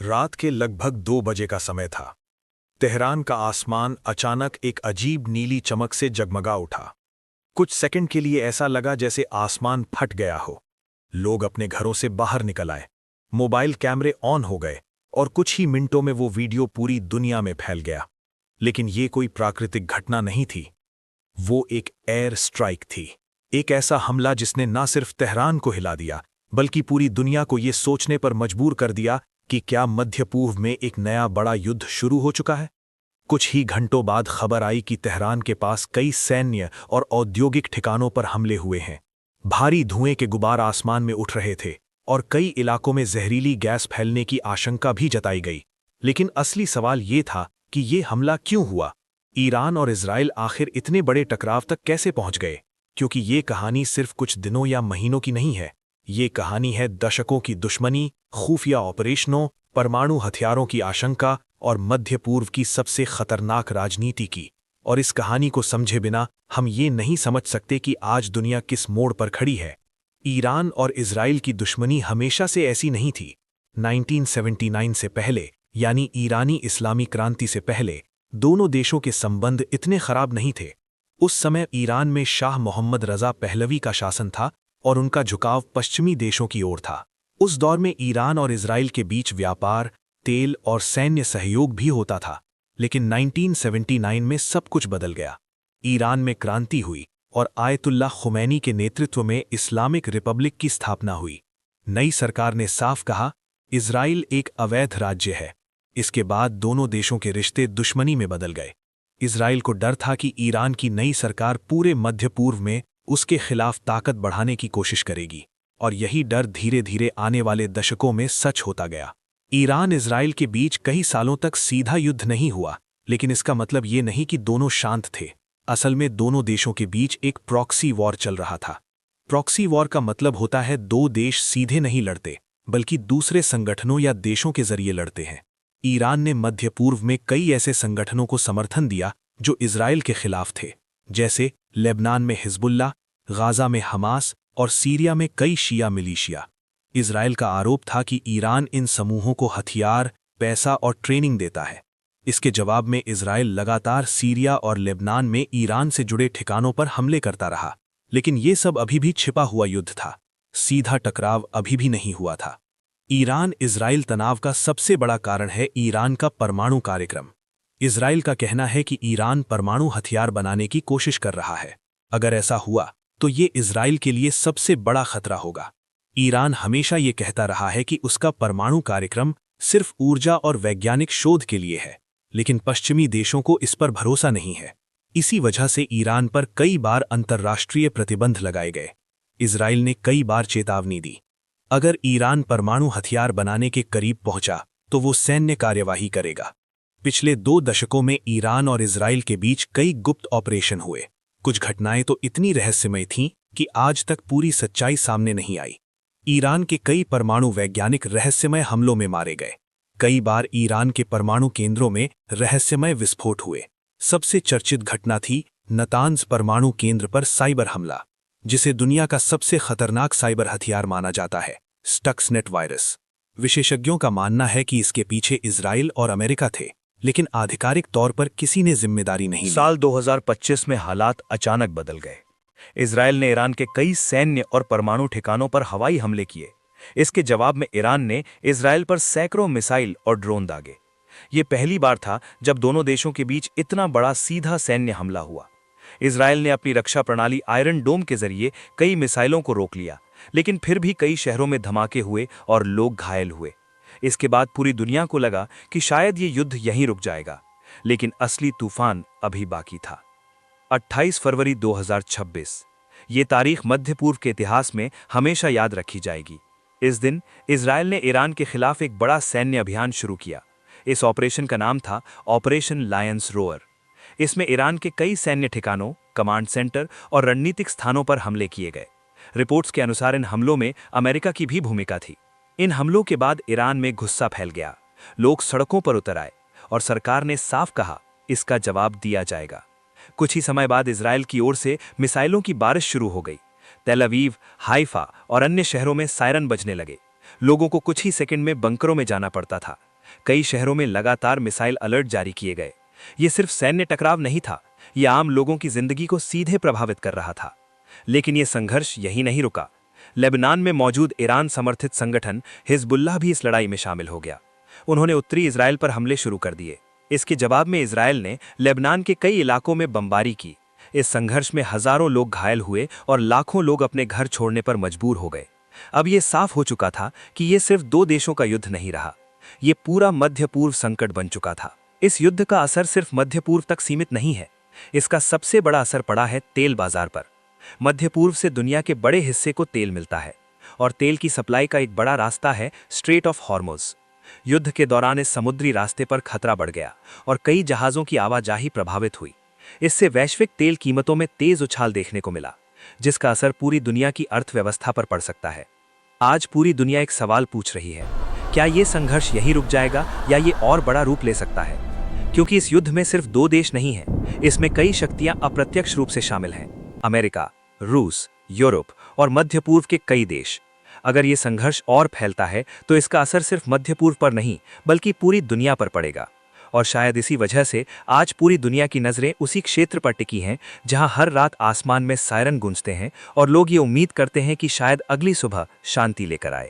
रात के लगभग 2 बजे का समय था। तेहरान का आसमान अचानक एक अजीब नीली चमक से जगमगा उठा। कुछ सेकंड के लिए ऐसा लगा जैसे आसमान फट गया हो। लोग अपने घरों से बाहर निकल आए, मोबाइल कैमरे ऑन हो गए और कुछ ही मिनटों में वो वीडियो पूरी दुनिया में फैल गया। लेकिन ये कोई प्राकृतिक घटना नहीं थी, वो एक एयर स्ट्राइक थी। एक ऐसा हमला जिसने न सिर्फ तेहरान को हिला दिया, बल्कि पूरी दुनिया को ये सोचने पर मजबूर कर दिया कि क्या मध्य पूर्व में एक नया बड़ा युद्ध शुरू हो चुका है। कुछ ही घंटों बाद खबर आई कि तेहरान के पास कई सैन्य और औद्योगिक ठिकानों पर हमले हुए हैं। भारी धुएं के गुबार आसमान में उठ रहे थे और कई इलाकों में जहरीली गैस फैलने की आशंका भी जताई गई। लेकिन असली सवाल ये था कि ये हमला क्यों हुआ? ईरान और इजराइल आखिर इतने बड़े टकराव तक कैसे पहुंच गए? क्योंकि ये कहानी सिर्फ कुछ दिनों या महीनों की नहीं है। ये कहानी है दशकों की दुश्मनी, खुफिया ऑपरेशनों, परमाणु हथियारों की आशंका और मध्य पूर्व की सबसे खतरनाक राजनीति की। और इस कहानी को समझे बिना हम ये नहीं समझ सकते कि आज दुनिया किस मोड़ पर खड़ी है। ईरान और इजराइल की दुश्मनी हमेशा से ऐसी नहीं थी। 1979 से पहले, यानी ईरानी इस्लामी क्रांति से पहले, दोनों देशों के संबंध इतने खराब नहीं थे। उस समय ईरान में शाह मोहम्मद रजा पहलवी का शासन था और उनका झुकाव पश्चिमी देशों की ओर था। उस दौर में ईरान और इजराइल के बीच व्यापार, तेल और सैन्य सहयोग भी होता था। लेकिन 1979 में सब कुछ बदल गया। ईरान में क्रांति हुई और आयतुल्लाह खुमैनी के नेतृत्व में इस्लामिक रिपब्लिक की स्थापना हुई। नई सरकार ने साफ कहा, इजराइल एक अवैध राज्य है। इसके बाद दोनों देशों के रिश्ते दुश्मनी में बदल गए। इजराइल को डर था कि ईरान की नई सरकार पूरे मध्य पूर्व में उसके खिलाफ ताकत बढ़ाने की कोशिश करेगी, और यही डर धीरे धीरे आने वाले दशकों में सच होता गया। ईरान इजराइल के बीच कई सालों तक सीधा युद्ध नहीं हुआ, लेकिन इसका मतलब ये नहीं कि दोनों शांत थे। असल में दोनों देशों के बीच एक प्रॉक्सी वॉर चल रहा था। प्रॉक्सी वॉर का मतलब होता है दो देश सीधे नहीं लड़ते, बल्कि दूसरे संगठनों या देशों के जरिए लड़ते हैं। ईरान ने मध्य पूर्व में कई ऐसे संगठनों को समर्थन दिया जो इजराइल के खिलाफ थे, जैसे लेबनान में हिजबुल्लाह, गाजा में हमास और सीरिया में कई शिया मिलीशिया। इजराइल का आरोप था कि ईरान इन समूहों को हथियार, पैसा और ट्रेनिंग देता है। इसके जवाब में इजराइल लगातार सीरिया और लेबनान में ईरान से जुड़े ठिकानों पर हमले करता रहा। लेकिन ये सब अभी भी छिपा हुआ युद्ध था, सीधा टकराव अभी भी नहीं हुआ था। ईरान इजराइल तनाव का सबसे बड़ा कारण है ईरान का परमाणु कार्यक्रम। इजराइल का कहना है कि ईरान परमाणु हथियार बनाने की कोशिश कर रहा है। अगर ऐसा हुआ तो ये इजराइल के लिए सबसे बड़ा खतरा होगा। ईरान हमेशा ये कहता रहा है कि उसका परमाणु कार्यक्रम सिर्फ ऊर्जा और वैज्ञानिक शोध के लिए है, लेकिन पश्चिमी देशों को इस पर भरोसा नहीं है। इसी वजह से ईरान पर कई बार अंतर्राष्ट्रीय प्रतिबंध लगाए गए। इजराइल ने कई बार चेतावनी दी, अगर ईरान परमाणु हथियार बनाने के करीब पहुंचा तो वो सैन्य कार्यवाही करेगा। पिछले 2 दशकों में ईरान और इजराइल के बीच कई गुप्त ऑपरेशन हुए। कुछ घटनाएं तो इतनी रहस्यमय थीं कि आज तक पूरी सच्चाई सामने नहीं आई। ईरान के कई परमाणु वैज्ञानिक रहस्यमय हमलों में मारे गए। कई बार ईरान के परमाणु केंद्रों में रहस्यमय विस्फोट हुए। सबसे चर्चित घटना थी नतांज परमाणु केंद्र पर साइबर हमला, जिसे दुनिया का सबसे खतरनाक साइबर हथियार माना जाता है, स्टक्सनेट वायरस। विशेषज्ञों का मानना है कि इसके पीछे इजराइल और अमेरिका थे, लेकिन आधिकारिक तौर पर किसी ने जिम्मेदारी नहीं ली। साल 2025 में हालात अचानक बदल गए। इजराइल ने ईरान के कई सैन्य और परमाणु ठिकानों पर हवाई हमले किए। इसके जवाब में ईरान ने इजराइल पर सैकड़ों मिसाइल और ड्रोन दागे। ये पहली बार था जब दोनों देशों के बीच इतना बड़ा सीधा सैन्य हमला हुआ। इजराइल ने अपनी रक्षा प्रणाली आयरन डोम के जरिए कई मिसाइलों को रोक लिया, लेकिन फिर भी कई शहरों में धमाके हुए और लोग घायल हुए। इसके बाद पूरी दुनिया को लगा कि शायद ये युद्ध यहीं रुक जाएगा, लेकिन असली तूफान अभी बाकी था। 28 फरवरी 2026, ये तारीख मध्य पूर्व के इतिहास में हमेशा याद रखी जाएगी। इस दिन इजराइल ने ईरान के खिलाफ एक बड़ा सैन्य अभियान शुरू किया। इस ऑपरेशन का नाम था ऑपरेशन लायंस रोअर। इसमें ईरान के कई सैन्य ठिकानों, कमांड सेंटर और रणनीतिक स्थानों पर हमले किए गए। रिपोर्ट्स के अनुसार इन हमलों में अमेरिका की भी भूमिका थी। इन हमलों के बाद ईरान में गुस्सा फैल गया। लोग सड़कों पर उतर आए और सरकार ने साफ कहा, इसका जवाब दिया जाएगा। कुछ ही समय बाद इजराइल की ओर से मिसाइलों की बारिश शुरू हो गई। तेल अवीव, हाइफा और अन्य शहरों में सायरन बजने लगे। लोगों को कुछ ही सेकंड में बंकरों में जाना पड़ता था। कई शहरों में लगातार मिसाइल अलर्ट जारी किए गए। ये सिर्फ सैन्य टकराव नहीं था, ये आम लोगों की जिंदगी को सीधे प्रभावित कर रहा था। लेकिन ये संघर्ष यहीं नहीं रुका। लेबनान में मौजूद ईरान समर्थित संगठन हिजबुल्लाह भी इस लड़ाई में शामिल हो गया। उन्होंने उत्तरी इजराइल पर हमले शुरू कर दिए। इसके जवाब में इजराइल ने लेबनान के कई इलाकों में बमबारी की। इस संघर्ष में हजारों लोग घायल हुए और लाखों लोग अपने घर छोड़ने पर मजबूर हो गए। अब ये साफ हो चुका था कि ये सिर्फ दो देशों का युद्ध नहीं रहा, ये पूरा मध्य पूर्व संकट बन चुका था। इस युद्ध का असर सिर्फ मध्य पूर्व तक सीमित नहीं है, इसका सबसे बड़ा असर पड़ा है तेल बाजार पर। मध्य पूर्व से दुनिया के बड़े हिस्से को तेल मिलता है और तेल की सप्लाई का एक बड़ा रास्ता है स्ट्रेट ऑफ हॉर्मुज़। युद्ध के दौरान इस समुद्री रास्ते पर खतरा बढ़ गया और कई जहाज़ों की आवाजाही प्रभावित हुई। इससे वैश्विक तेल कीमतों में तेज उछाल देखने को मिला, जिसका असर पूरी दुनिया की अर्थव्यवस्था पर पड़ सकता है। आज पूरी दुनिया एक सवाल पूछ रही है, क्या ये संघर्ष यहीं रुक जाएगा या ये और बड़ा रूप ले सकता है? क्योंकि इस युद्ध में सिर्फ दो देश नहीं हैं, इसमें कई शक्तियां अप्रत्यक्ष रूप से शामिल हैं। अमेरिका, रूस, यूरोप और मध्य पूर्व के कई देश। अगर ये संघर्ष और फैलता है तो इसका असर सिर्फ मध्य पूर्व पर नहीं बल्कि पूरी दुनिया पर पड़ेगा। और शायद इसी वजह से आज पूरी दुनिया की नज़रें उसी क्षेत्र पर टिकी हैं जहां हर रात आसमान में सायरन गूंजते हैं और लोग ये उम्मीद करते हैं कि शायद अगली सुबह शांति लेकर आए।